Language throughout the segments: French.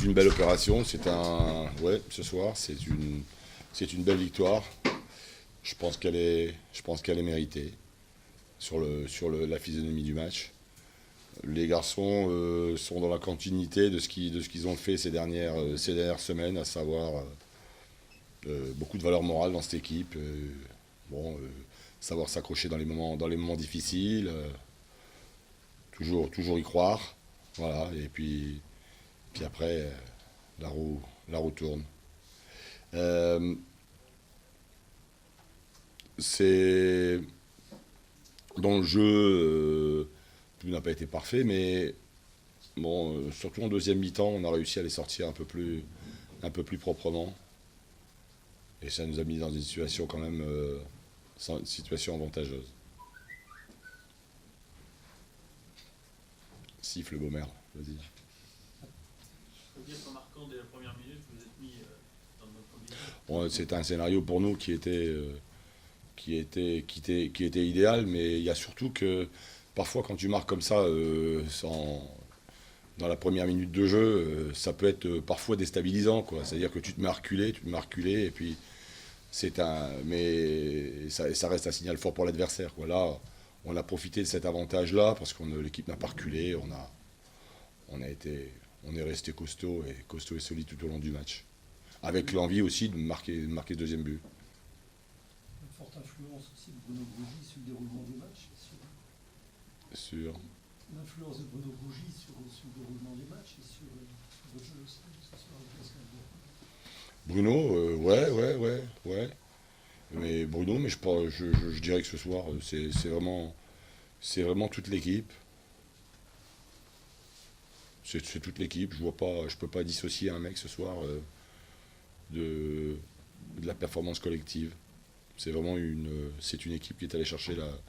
une belle opération. Ce soir, c'est une belle victoire. Je pense qu'elle est méritée la physionomie du match. Les garçons sont dans la continuité de ce qu'ils ont fait ces dernières semaines, à savoir beaucoup de valeur morale dans cette équipe. Savoir s'accrocher dans les moments difficiles, toujours y croire. Voilà, et puis après, la roue tourne. C'est dans le jeu, tout n'a pas été parfait, mais bon, surtout en deuxième mi-temps, on a réussi à les sortir un peu plus proprement, et ça nous a mis dans une situation quand même, une situation avantageuse. Siffle Beaumer, vas-y. Je peux dire qu'en marquant dès la première minute, vous êtes mis dans notre condition. Bon, c'était un scénario pour nous qui était idéal, mais il y a surtout que parfois quand tu marques comme ça dans la première minute de jeu, ça peut être parfois déstabilisant, quoi. C'est-à-dire que tu te mets à reculer, et puis mais ça reste un signal fort pour l'adversaire, quoi. Là, on a profité de cet avantage-là parce que l'équipe n'a pas reculé, on est resté costaud et solide tout au long du match, avec l'envie aussi de marquer le deuxième but. Une forte influence aussi de Bruno Grougy sur le déroulement du match. Sur L'influence de Bruno Grougy sur le déroulement des matchs et sur votre jeu aussi, ce soir avec Pascal Bruno, ouais. Mais Bruno, je dirais que ce soir, c'est vraiment toute l'équipe. C'est toute l'équipe. Je peux pas dissocier un mec ce soir de la performance collective. C'est vraiment une équipe qui est allée chercher la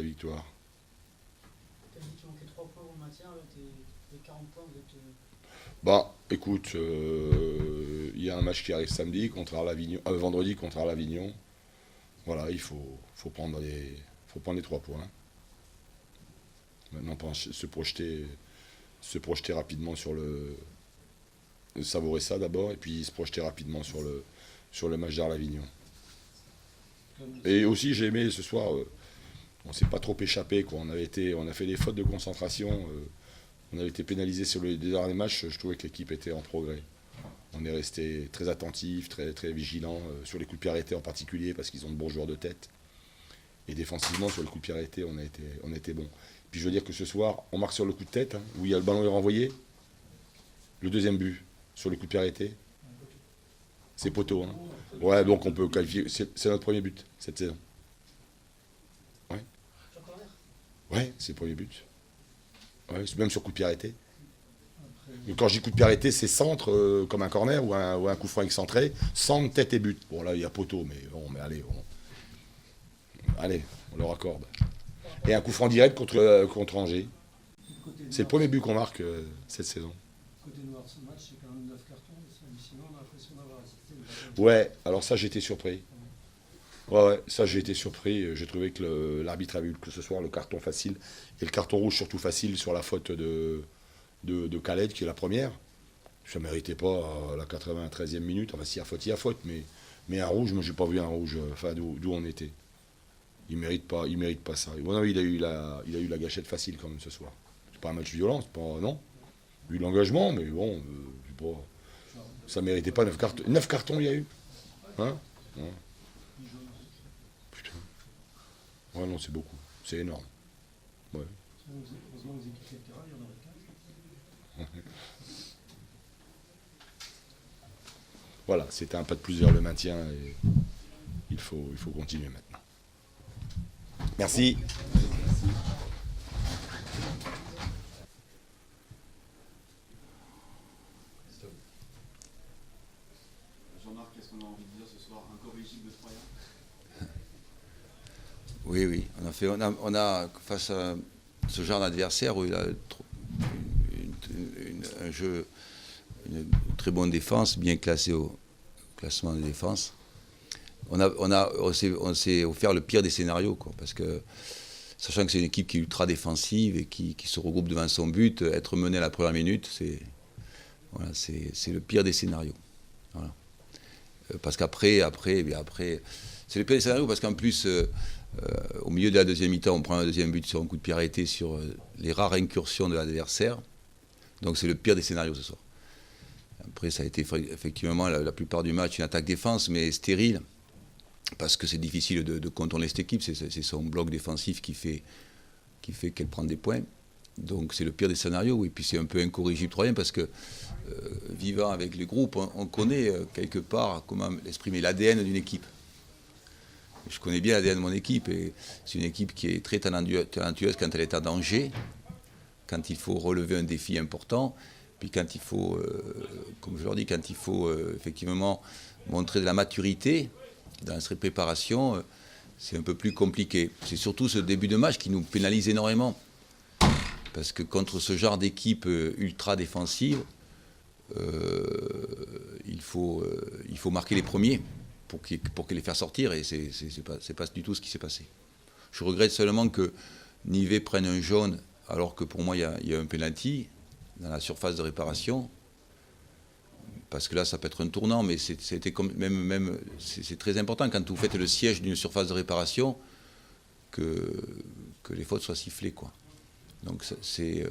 victoire. Tu as dit qu'il manquait 3 points au maintien, là, t'es 40 points, vous êtes... Bah, écoute, il y a un match qui arrive vendredi contre Arles-Avignon. Voilà, il faut prendre les 3 points. Maintenant, se projeter rapidement savourer ça d'abord, et puis se projeter rapidement sur le match d'Arles-Avignon. Et aussi, j'ai aimé ce soir, on s'est pas trop échappé, quoi. On a fait des fautes de concentration, on avait été pénalisé sur les derniers matchs. Je trouvais que l'équipe était en progrès. On est resté très attentif, très, très vigilant sur les coups de pied arrêtés en particulier, parce qu'ils ont de bons joueurs de tête. Et défensivement, sur le coup de pied arrêté, on a été bon. Puis je veux dire que ce soir, on marque sur le coup de tête, où le ballon est renvoyé. Le deuxième but, sur le coup de pied arrêté, c'est poteau. Ouais, donc on peut qualifier. C'est notre premier but cette saison. Ouais. Ouais, c'est le premier but. Ouais, même sur coup de pied arrêté. Donc quand je dis coup de pied arrêté, c'est centre comme un corner ou un coup franc excentré, centre, tête et but. Bon, là, il y a poteau, mais allez, on leur accorde. Et un coup franc direct contre Angers. C'est le premier but qu'on marque cette saison. Côté noir de ce match, c'est quand même 9 cartons, c'est hallucinant, on a l'impression d'avoir assisté. Ouais, alors ça, j'ai été surpris. Ouais, ça, j'ai été surpris. J'ai trouvé que l'arbitre a vu que ce soir le carton facile, et le carton rouge surtout facile sur la faute de Khaled, qui est la première. Ça ne méritait pas à la 93e minute. Enfin, s'il y a faute, il y a faute, mais un rouge, moi, j'ai pas vu un rouge, d'où on était. Il mérite pas ça. Bon, non, il a eu la gâchette facile quand même ce soir. C'est pas un match violent, non. Il y a eu l'engagement, mais bon, ça méritait pas 9 cartons. 9 cartons il y a eu. Hein, ouais. Putain. Ouais, non, c'est beaucoup. C'est énorme. Ouais. Heureusement que vous équipiez le terrain, il y en aurait 15. Voilà, c'était un pas de plus vers le maintien, et il faut continuer maintenant. Merci. Jean-Marc, qu'est-ce qu'on a envie de dire ce soir? Incorrigible de Troyen? Oui. On a face à ce genre d'adversaire où il a un jeu, une très bonne défense, bien classée au classement de défense. On s'est offert le pire des scénarios, quoi, parce que sachant que c'est une équipe qui est ultra défensive et qui se regroupe devant son but, être mené à la première minute, Voilà, c'est le pire des scénarios. Voilà. Parce qu'après, c'est le pire des scénarios parce qu'en plus, au milieu de la deuxième mi-temps, on prend un deuxième but sur un coup de pied arrêté sur les rares incursions de l'adversaire. Donc c'est le pire des scénarios ce soir. Après, ça a été effectivement la plupart du match une attaque-défense, mais stérile, parce que c'est difficile de contourner cette équipe. C'est son bloc défensif qui fait qu'elle prend des points. Donc c'est le pire des scénarios. Et puis c'est un peu incorrigible troisième, parce que vivant avec les groupes, on connaît quelque part comment exprimer l'ADN d'une équipe. Je connais bien l'ADN de mon équipe, et c'est une équipe qui est très talentueuse quand elle est en danger, quand il faut relever un défi important, puis quand il faut, comme je leur dis, quand il faut effectivement montrer de la maturité dans cette préparation, c'est un peu plus compliqué. C'est surtout ce début de match qui nous pénalise énormément, parce que contre ce genre d'équipe ultra défensive, il faut marquer les premiers pour les faire sortir, et c'est pas du tout ce qui s'est passé. Je regrette seulement que Nivet prenne un jaune alors que pour moi il y a un penalty dans la surface de réparation, parce que là ça peut être un tournant, mais c'était c'est très important quand vous faites le siège d'une surface de réparation que les fautes soient sifflées, quoi. Donc c'est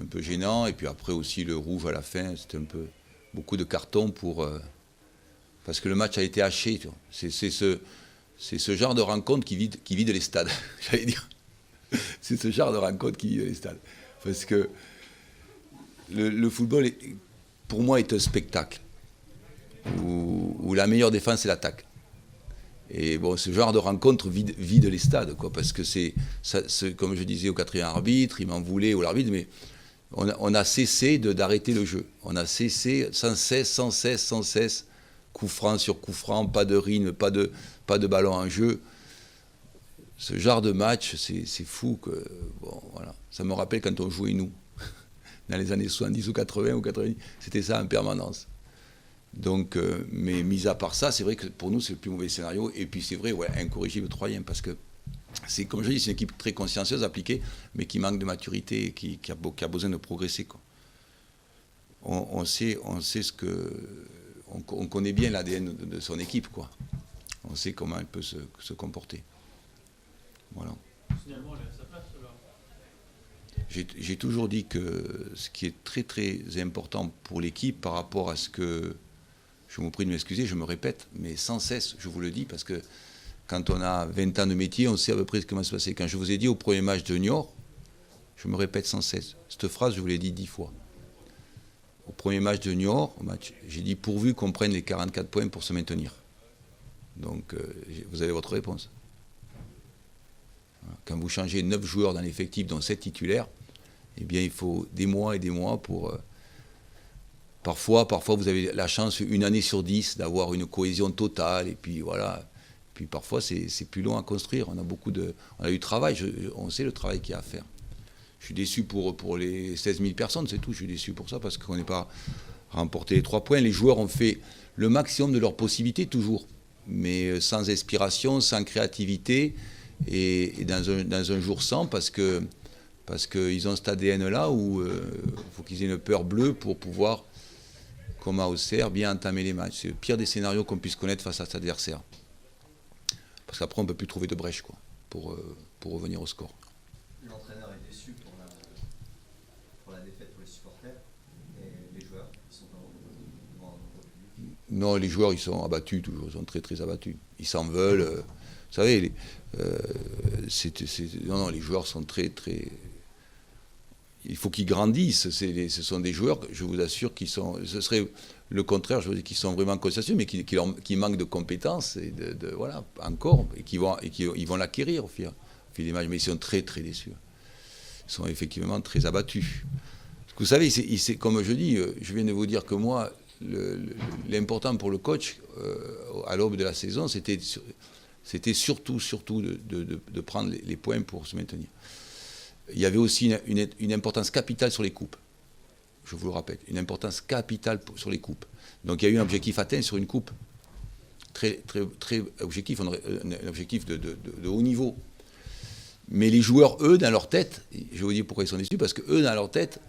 un peu gênant. Et puis après aussi le rouge à la fin, c'était un peu beaucoup de cartons parce que le match a été haché. C'est ce genre de rencontre qui vide les stades, j'allais dire. C'est ce genre de rencontre qui vide les stades. Parce que le football, pour moi, est un spectacle où la meilleure défense, c'est l'attaque. Et bon, ce genre de rencontre vide les stades, quoi, parce que c'est comme je disais au quatrième arbitre, il m'en voulait au l'arbitre, mais on a cessé d'arrêter le jeu. On a cessé sans cesse, coup franc sur coup franc, pas de rythme, pas de ballon en jeu. Ce genre de match, c'est fou. Bon, voilà. Ça me rappelle quand on jouait nous, dans les années 70 ou 80 ou 90, c'était ça en permanence. Donc, mais mis à part ça, c'est vrai que pour nous, c'est le plus mauvais scénario. Et puis c'est vrai, incorrigible troisième, parce que c'est, comme je dis, c'est une équipe très consciencieuse, appliquée, mais qui manque de maturité, qui a besoin de progresser, quoi. On sait ce que... On connaît bien l'ADN de son équipe, quoi. On sait comment elle peut se comporter. Voilà. Finalement, elle est à sa place, alors. J'ai toujours dit que ce qui est très très important pour l'équipe par rapport à ce que... Je vous prie de m'excuser, je me répète, mais sans cesse, je vous le dis, parce que quand on a 20 ans de métier, on sait à peu près comment se passer. Quand je vous ai dit au premier match de Niort, je me répète sans cesse. Cette phrase, je vous l'ai dit 10 fois. Au premier match de Niort, j'ai dit pourvu qu'on prenne les 44 points pour se maintenir. Donc, vous avez votre réponse. Quand vous changez 9 joueurs dans l'effectif, dont 7 titulaires, eh bien, il faut des mois et des mois pour... Parfois, vous avez la chance, une année sur 10, d'avoir une cohésion totale. Et puis, voilà. Puis, parfois, c'est plus long à construire. On a eu travail. On sait le travail qu'il y a à faire. Je suis déçu pour les 16 000 personnes, c'est tout. Je suis déçu pour ça, parce qu'on n'est pas remporté les 3 points. Les joueurs ont fait le maximum de leurs possibilités, toujours. Mais sans inspiration, sans créativité. Et dans un jour sans, parce qu'ils ont cet ADN-là où il faut qu'ils aient une peur bleue pour pouvoir, comme à Auxerre, bien entamer les matchs. C'est le pire des scénarios qu'on puisse connaître face à cet adversaire. Parce qu'après, on ne peut plus trouver de brèche, quoi, pour revenir au score. L'entraîneur est déçu pour la défaite pour les supporters, et les joueurs, ils sont devant le public. Non, les joueurs, ils sont abattus, toujours. Ils sont très, très abattus. Ils s'en veulent. Vous savez, non, les joueurs sont très, très... Il faut qu'ils grandissent. Ce sont des joueurs, je vous assure, ce serait le contraire, je vous dis, qui sont vraiment consciencieux, mais qui manquent de compétences, et voilà, encore, et qui vont l'acquérir au fil des matchs. Mais ils sont très, très déçus. Ils sont effectivement très abattus. Parce que vous savez, c'est comme je dis, je viens de vous dire que moi, l'important pour le coach, à l'aube de la saison, c'était surtout de prendre les points pour se maintenir. Il y avait aussi une importance capitale sur les coupes. Je vous le rappelle, une importance capitale sur les coupes. Donc il y a eu un objectif atteint sur une coupe. Très, très, très objectif, un objectif de haut niveau. Mais les joueurs, eux, dans leur tête, je vais vous dire pourquoi ils sont déçus, parce qu'eux, dans leur tête,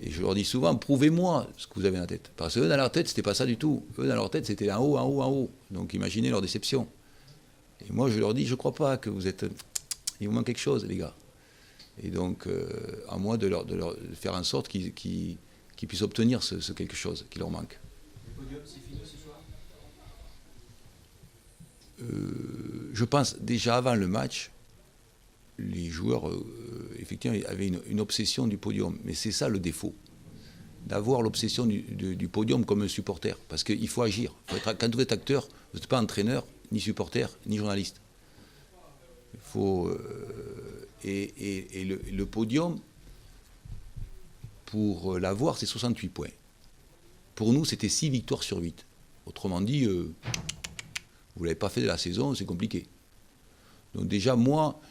Et je leur dis souvent, prouvez-moi ce que vous avez dans la tête. Parce qu'eux, dans leur tête, c'était pas ça du tout. Eux, dans leur tête, c'était en haut, en haut, en haut. Donc imaginez leur déception. Et moi, je leur dis, je crois pas que vous êtes... Il vous manque quelque chose, les gars. Et donc, à moi de leur faire en sorte qu'ils puissent obtenir ce quelque chose qui leur manque. Le podium, c'est fini ce soir? Je pense, déjà avant le match, les joueurs, effectivement, avaient une obsession du podium. Mais c'est ça le défaut, d'avoir l'obsession du podium comme un supporter. Parce qu'il faut agir. Quand vous êtes acteur, vous n'êtes pas entraîneur, ni supporter, ni journaliste. Il faut... et le podium, pour l'avoir, c'est 68 points. Pour nous, c'était 6 victoires sur 8. Autrement dit, vous ne l'avez pas fait de la saison, c'est compliqué. Donc déjà, moi...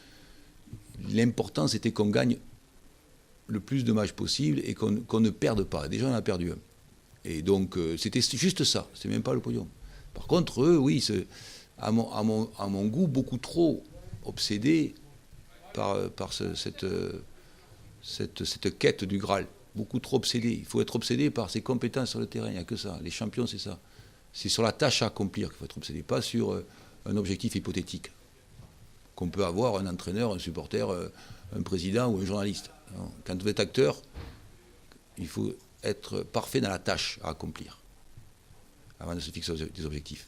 L'important, c'était qu'on gagne le plus de matchs possible et qu'on ne perde pas. Déjà, on a perdu un. Et donc, c'était juste ça. C'est même pas le podium. Par contre, eux, oui, à mon goût, beaucoup trop obsédés par cette quête du Graal. Beaucoup trop obsédés. Il faut être obsédé par ses compétences sur le terrain. Il n'y a que ça. Les champions, c'est ça. C'est sur la tâche à accomplir qu'il faut être obsédé, pas sur un objectif hypothétique qu'on peut avoir un entraîneur, un supporter, un président ou un journaliste. Non. Quand vous êtes acteur, il faut être parfait dans la tâche à accomplir avant de se fixer des objectifs.